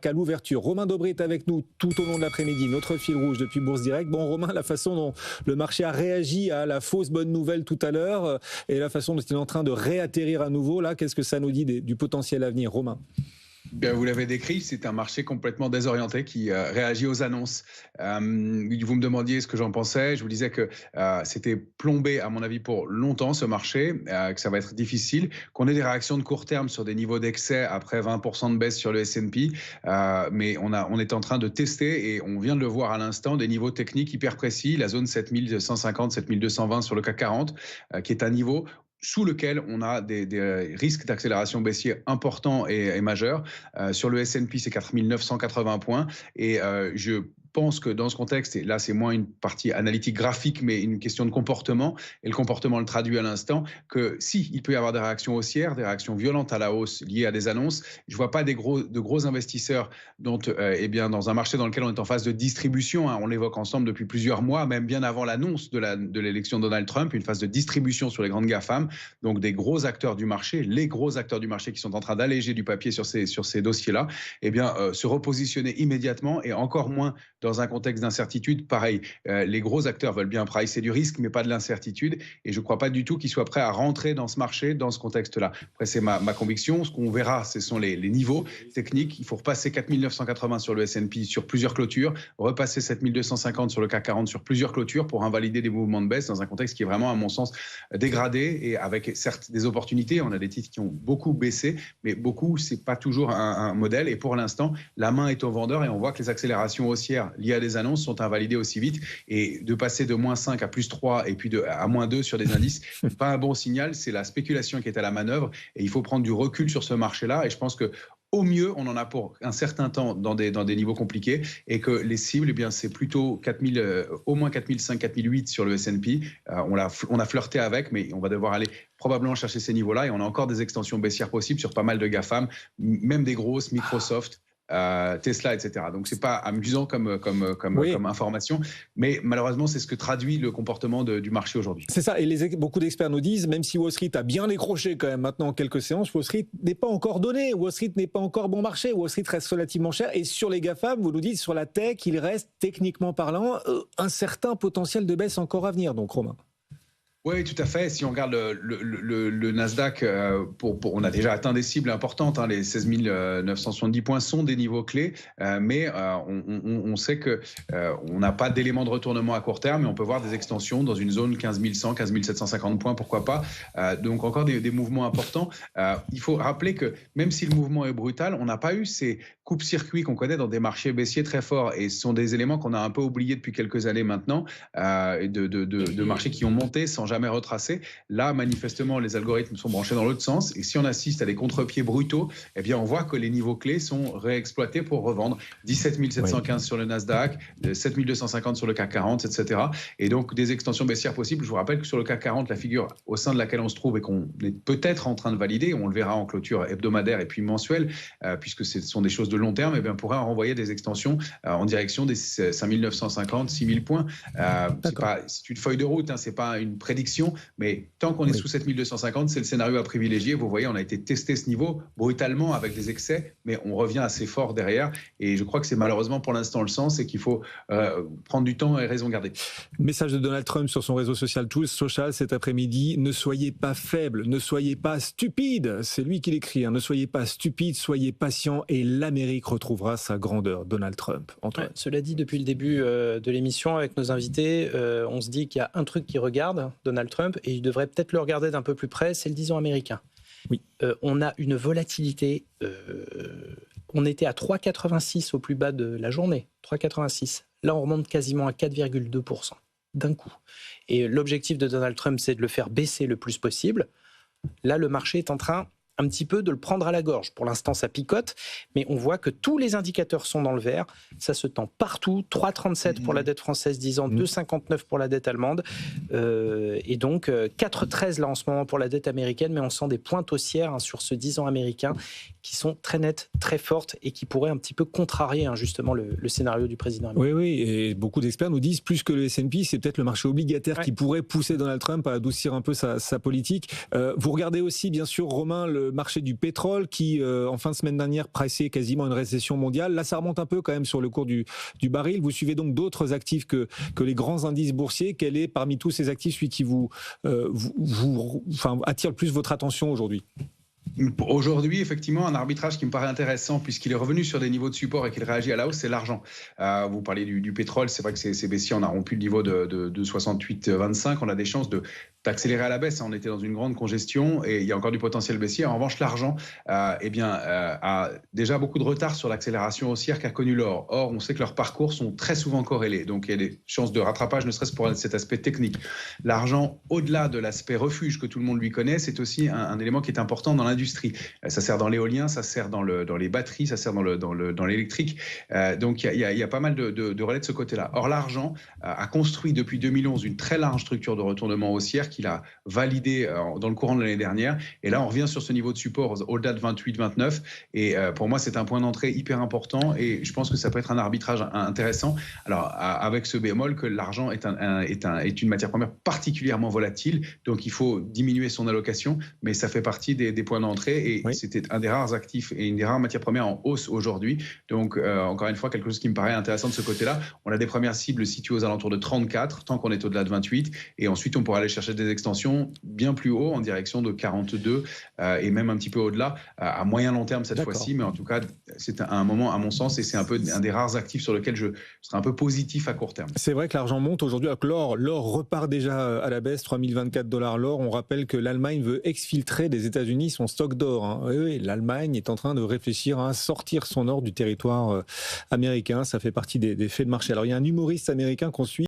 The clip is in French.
qu'à l'ouverture. Romain Dobré est avec nous tout au long de l'après-midi, notre fil rouge depuis Bourse Direct. Bon, Romain, la façon dont le marché a réagi à la fausse bonne nouvelle tout à l'heure et la façon dont il est en train de réatterrir à nouveau, là, qu'est-ce que ça nous dit du potentiel à venir, Romain? Bien, vous l'avez décrit, c'est un marché complètement désorienté qui réagit aux annonces. Vous me demandiez ce que j'en pensais. Je vous disais que c'était plombé, à mon avis, pour longtemps ce marché, que ça va être difficile, qu'on ait des réactions de court terme sur des niveaux d'excès après 20% de baisse sur le S&P. Mais on est en train de tester, et on vient de le voir à l'instant, des niveaux techniques hyper précis. La zone 7150, 7220 sur le CAC 40, qui est un niveau sous lequel on a des risques d'accélération baissière importants et majeurs. Sur le S&P, c'est 4980 points. Et je pense que dans ce contexte, et là c'est moins une partie analytique graphique, mais une question de comportement, et le comportement le traduit à l'instant, que si il peut y avoir des réactions haussières, des réactions violentes à la hausse liées à des annonces, je ne vois pas de gros investisseurs dans un marché dans lequel on est en phase de distribution, on l'évoque ensemble depuis plusieurs mois, même bien avant l'annonce de l'élection de Donald Trump, une phase de distribution sur les grandes GAFAM, donc des gros acteurs du marché, les gros acteurs du marché qui sont en train d'alléger du papier sur ces dossiers-là, se repositionner immédiatement, et encore moins dans un contexte d'incertitude. Pareil, les gros acteurs veulent bien pricer du risque, mais pas de l'incertitude. Et je ne crois pas du tout qu'ils soient prêts à rentrer dans ce marché, dans ce contexte-là. Après, c'est ma conviction. Ce qu'on verra, ce sont les niveaux techniques. Il faut repasser 4980 sur le S&P sur plusieurs clôtures, repasser 7250 sur le CAC 40 sur plusieurs clôtures pour invalider des mouvements de baisse dans un contexte qui est vraiment, à mon sens, dégradé, et avec certes des opportunités. On a des titres qui ont beaucoup baissé, mais beaucoup, ce n'est pas toujours un modèle. Et pour l'instant, la main est au vendeur, et on voit que les accélérations haussières liées à des annonces sont invalidées aussi vite, et de passer de -5 à +3 et puis à -2 sur des indices, pas un bon signal. C'est la spéculation qui est à la manœuvre, et il faut prendre du recul sur ce marché-là, et je pense que au mieux, on en a pour un certain temps dans des niveaux compliqués, et que les cibles, c'est plutôt au moins 4005, 4008 sur le S&P. On a flirté avec, mais on va devoir aller probablement chercher ces niveaux-là, et on a encore des extensions baissières possibles sur pas mal de GAFAM, même des grosses, Microsoft, Tesla, etc. Donc c'est pas amusant comme information, mais malheureusement c'est ce que traduit le comportement du marché aujourd'hui. C'est ça, et beaucoup d'experts nous disent, même si Wall Street a bien décroché quand même maintenant en quelques séances, Wall Street n'est pas encore donné, Wall Street n'est pas encore bon marché, Wall Street reste relativement cher, et sur les GAFAM, vous nous dites, sur la tech, il reste techniquement parlant un certain potentiel de baisse encore à venir, donc Romain. Oui, tout à fait. Si on regarde le Nasdaq, on a déjà atteint des cibles importantes. Les 16 970 points sont des niveaux clés, mais on sait qu'on n'a pas d'éléments de retournement à court terme, et on peut voir des extensions dans une zone 15 100, 15 750 points, pourquoi pas. Donc encore des mouvements importants. Il faut rappeler que même si le mouvement est brutal, on n'a pas eu ces coupe-circuits qu'on connaît dans des marchés baissiers très forts, et ce sont des éléments qu'on a un peu oubliés depuis quelques années maintenant, de marchés qui ont monté sans jamais retracé. Là, manifestement, les algorithmes sont branchés dans l'autre sens, et si on assiste à des contre-pieds brutaux, on voit que les niveaux clés sont réexploités pour revendre. 17 715 sur le Nasdaq, 7 250 sur le CAC 40, etc. Et donc des extensions baissières possibles. Je vous rappelle que sur le CAC 40, la figure au sein de laquelle on se trouve et qu'on est peut-être en train de valider, on le verra en clôture hebdomadaire et puis mensuelle, puisque ce sont des choses de long terme, pourrait en renvoyer des extensions en direction des 5 950, 6 000 points. C'est une feuille de route, c'est pas une prédiction, mais tant qu'on est sous 7250, c'est le scénario à privilégier. Vous voyez, on a été testé ce niveau brutalement avec des excès, mais on revient assez fort derrière, et je crois que c'est malheureusement pour l'instant le sens, et qu'il faut prendre du temps et raison garder. Message de Donald Trump sur son réseau social Truth Social cet après-midi: ne soyez pas faibles, ne soyez pas stupides. C'est lui qui l'écrit, ne soyez pas stupides, soyez patients, et l'Amérique retrouvera sa grandeur. Donald Trump. Antoine. Cela dit, depuis le début de l'émission avec nos invités, on se dit qu'il y a un truc qui regarde Donald Trump, et il devrait peut-être le regarder d'un peu plus près, c'est le 10 ans américain. Oui. On a une volatilité, on était à 3,86 au plus bas de la journée, 3,86. Là, on remonte quasiment à 4,2% d'un coup. Et l'objectif de Donald Trump, c'est de le faire baisser le plus possible. Là, le marché est en train un petit peu de le prendre à la gorge. Pour l'instant, ça picote, mais on voit que tous les indicateurs sont dans le vert. Ça se tend partout. 3,37 pour la dette française 10 ans, 2,59 pour la dette allemande. Et donc, 4,13 là en ce moment pour la dette américaine, mais on sent des pointes haussières sur ce 10 ans américain qui sont très nettes, très fortes, et qui pourraient un petit peu contrarier justement le scénario du président américain. Oui, et beaucoup d'experts nous disent, plus que le S&P, c'est peut-être le marché obligataire qui pourrait pousser Donald Trump à adoucir un peu sa politique. Vous regardez aussi, bien sûr, Romain, le marché du pétrole qui, en fin de semaine dernière, pressait quasiment une récession mondiale. Là, ça remonte un peu quand même sur le cours du baril. Vous suivez donc d'autres actifs que les grands indices boursiers. Quel est parmi tous ces actifs celui qui attire le plus votre attention aujourd'hui ? Aujourd'hui, effectivement, un arbitrage qui me paraît intéressant puisqu'il est revenu sur des niveaux de support et qu'il réagit à la hausse, c'est l'argent. Vous parlez du pétrole, c'est vrai que c'est baissier, on a rompu le niveau de 68,25, on a des chances d'accélérer à la baisse. On était dans une grande congestion et il y a encore du potentiel baissier. En revanche, l'argent a déjà beaucoup de retard sur l'accélération haussière qu'a connu l'or. Or, on sait que leurs parcours sont très souvent corrélés, donc il y a des chances de rattrapage, ne serait-ce pour cet aspect technique. L'argent, au-delà de l'aspect refuge que tout le monde lui connaît, c'est aussi un élément qui est important dans l'industrie. Ça sert dans l'éolien, ça sert dans les batteries, ça sert dans l'électrique. Donc il y a pas mal de relais de ce côté-là. Or, l'argent a construit depuis 2011 une très large structure de retournement haussière qu'il a validée dans le courant de l'année dernière. Et là, on revient sur ce niveau de support au-delà de 28-29. Et pour moi, c'est un point d'entrée hyper important. Et je pense que ça peut être un arbitrage intéressant. Alors, avec ce bémol que l'argent est une matière première particulièrement volatile. Donc, il faut diminuer son allocation. Mais ça fait partie des points d'entrée. Et oui, c'était un des rares actifs et une des rares matières premières en hausse aujourd'hui. Donc, encore une fois, quelque chose qui me paraît intéressant de ce côté-là. On a des premières cibles situées aux alentours de 34, tant qu'on est au-delà de 28. Et ensuite, on pourra aller chercher des extensions bien plus haut, en direction de 42 et même un petit peu au-delà, à moyen long terme cette fois-ci. Mais en tout cas, c'est un moment, à mon sens, et c'est un des rares actifs sur lequel je serai un peu positif à court terme. C'est vrai que l'argent monte aujourd'hui. L'or repart déjà à la baisse, 3024 $ l'or. On rappelle que l'Allemagne veut exfiltrer des États-Unis son stock d'or. Oui, l'Allemagne est en train de réfléchir à sortir son or du territoire américain. Ça fait partie des faits de marché. Alors, il y a un humoriste américain qu'on suit.